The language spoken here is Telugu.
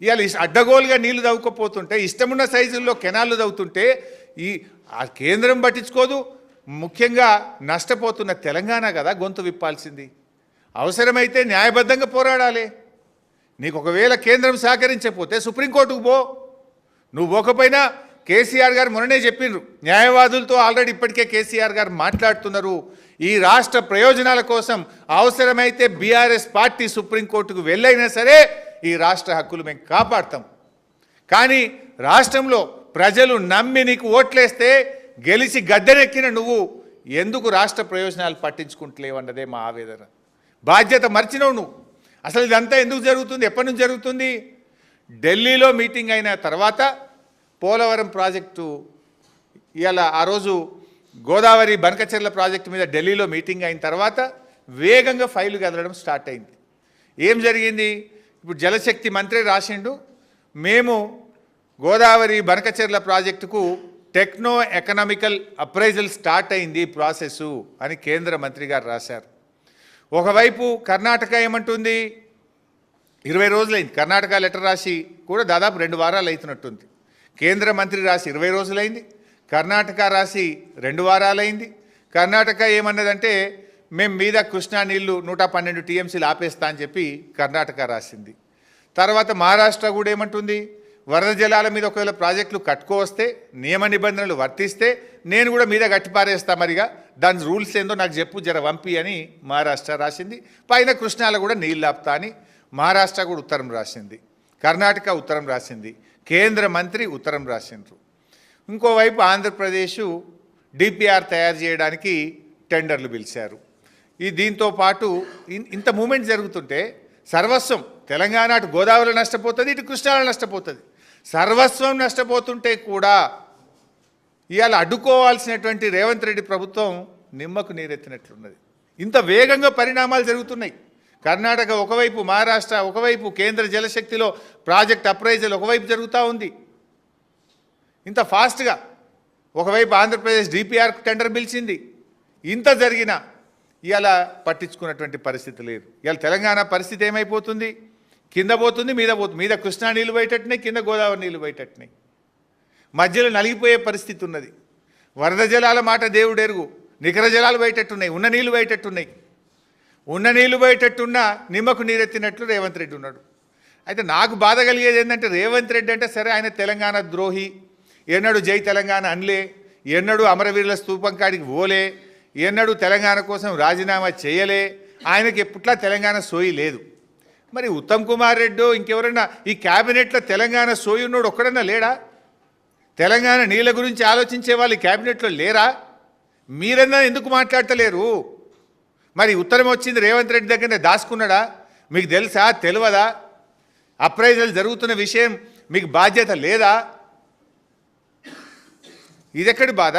ఇవాళ అడ్డగోలుగా నీళ్లు తవ్వుకపోతుంటే ఇష్టమున్న సైజుల్లో కెనాళ్ళు తవ్వుతుంటే ఈ ఆ కేంద్రం పట్టించుకోదు. ముఖ్యంగా నష్టపోతున్న తెలంగాణ కదా గొంతు విప్పాల్సింది. అవసరమైతే న్యాయబద్ధంగా పోరాడాలి. నీకు ఒకవేళ కేంద్రం సహకరించకపోతే సుప్రీంకోర్టుకు పో. నువ్వు పోకపోయినా కేసీఆర్ గారు మొన్ననే చెప్పిండ్రు, న్యాయవాదులతో ఆల్రెడీ ఇప్పటికే కేసీఆర్ గారు మాట్లాడుతున్నారు. ఈ రాష్ట్ర ప్రయోజనాల కోసం అవసరమైతే బీఆర్ఎస్ పార్టీ సుప్రీంకోర్టుకు వెళ్ళైనా సరే ఈ రాష్ట్ర హక్కులు మేము కాపాడుతాం. కానీ రాష్ట్రంలో ప్రజలు నమ్మి నీకు ఓట్లేస్తే గెలిచి గద్దెనెక్కిన నువ్వు ఎందుకు రాష్ట్ర ప్రయోజనాలు పట్టించుకుంటలేవన్నదే మా ఆవేదన. బాధ్యత మర్చినవు నువ్వు. అసలు ఇదంతా ఎందుకు జరుగుతుంది, ఎప్పటి నుంచి జరుగుతుంది? ఢిల్లీలో మీటింగ్ అయిన తర్వాత పోలవరం ప్రాజెక్టు ఇవాళ ఆ రోజు గోదావరి బనకచెర్ల ప్రాజెక్టు మీద ఢిల్లీలో మీటింగ్ అయిన తర్వాత వేగంగా ఫైలు కదలడం స్టార్ట్ అయింది. ఏం జరిగింది? ఇప్పుడు జలశక్తి మంత్రి రాసిండు, మేము గోదావరి బనకచెర్ల ప్రాజెక్టుకు టెక్నో ఎకనామికల్ అప్రైజల్ స్టార్ట్ అయింది ప్రాసెస్సు అని కేంద్ర మంత్రి గారు రాశారు. ఒకవైపు కర్ణాటక ఏమంటుంది, 20 రోజులైంది కర్ణాటక లెటర్ రాసి కూడా దాదాపు 2 వారాలు అవుతున్నట్టుంది. కేంద్ర మంత్రి రాసి 20 రోజులైంది, కర్ణాటక రాసి 2 వారాలైంది. కర్ణాటక ఏమన్నదంటే మేము మీద కృష్ణా నీళ్లు 112 టీఎంసీలు ఆపేస్తా అని చెప్పి కర్ణాటక రాసింది. తర్వాత మహారాష్ట్ర కూడా ఏమంటుంది, వరద జలాల మీద ఒకవేళ ప్రాజెక్టులు కట్టుకోవస్తే నియమ నిబంధనలు వర్తిస్తే నేను కూడా మీద గట్టిపారేస్తా, మరిగా దాని రూల్స్ ఏందో నాకు చెప్పు జర వంపి అని మహారాష్ట్ర రాసింది. పైన కృష్ణాలో కూడా నీళ్ళు ఆపుతా అని మహారాష్ట్ర కూడా ఉత్తరం రాసింది, కర్ణాటక ఉత్తరం రాసింది, కేంద్ర మంత్రి ఉత్తరం రాసిండ్రు. ఇంకోవైపు ఆంధ్రప్రదేశ్ డిపిఆర్ తయారు చేయడానికి టెండర్లు పిలిచారు. దీంతో పాటు ఇంత మూమెంట్ జరుగుతుంటే సర్వస్వం తెలంగాణ అటు గోదావరిలో నష్టపోతుంది, ఇటు కృష్ణాలో నష్టపోతుంది. సర్వస్వం నష్టపోతుంటే కూడా ఇవాళ అడ్డుకోవాల్సినటువంటి రేవంత్ రెడ్డి ప్రభుత్వం నిమ్మకు నీరెత్తినట్లున్నది. ఇంత వేగంగా పరిణామాలు జరుగుతున్నాయి. కర్ణాటక ఒకవైపు, మహారాష్ట్ర ఒకవైపు, కేంద్ర జలశక్తిలో ప్రాజెక్ట్ అప్రైజల్ ఒకవైపు జరుగుతూ ఉంది. ఇంత ఫాస్ట్గా ఒకవైపు ఆంధ్రప్రదేశ్ డిపిఆర్ టెండర్ పిలిచింది. ఇంత జరిగినా ఇవాళ పట్టించుకున్నటువంటి పరిస్థితి లేదు. ఇవాళ తెలంగాణ పరిస్థితి ఏమైపోతుంది, కింద పోతుంది మీద పోతుంది. మీద కృష్ణా నీళ్ళు పోయేటట్టున్నాయి, కింద గోదావరి నీళ్ళు పోయేటట్టున్నాయి, మధ్యలో నలిగిపోయే పరిస్థితి ఉన్నది. వరద జలాల మాట దేవుడు ఎరుగు, నికర జలాలు పోయేటట్టున్నాయి, ఉన్న నీళ్ళు పోయేటట్టున్నాయి. ఉన్న నీళ్ళు పోయేటట్టున్నా నిమ్మకు నీరెత్తినట్లు రేవంత్ రెడ్డి ఉన్నాడు. అయితే నాకు బాధ కలిగేది ఏంటంటే రేవంత్ రెడ్డి అంటే సరే ఆయన తెలంగాణ ద్రోహి, ఎన్నడూ జై తెలంగాణ అనలే, ఎన్నడూ అమరవీరుల స్తూపం కాడికి పోలే, ఎన్నడూ తెలంగాణ కోసం రాజీనామా చేయలే, ఆయనకి ఎప్పట్లా తెలంగాణ సోయి లేదు. మరి ఉత్తమ్ కుమార్ రెడ్డి ఇంకెవరన్నా ఈ క్యాబినెట్లో తెలంగాణ సోయి ఉన్నాడు ఒక్కడన్నా లేడా? తెలంగాణ నీళ్ళ గురించి ఆలోచించే వాళ్ళు ఈ క్యాబినెట్లో లేరా? మీరన్నా ఎందుకు మాట్లాడతలేరు? మరి ఉత్తరం వచ్చింది రేవంత్ రెడ్డి దగ్గరనే దాచుకున్నాడా? మీకు తెలుసా తెలియదా? అప్రైజల్ జరుగుతున్న విషయం మీకు బాధ్యత లేదా? ఇదెక్కడి బాధ?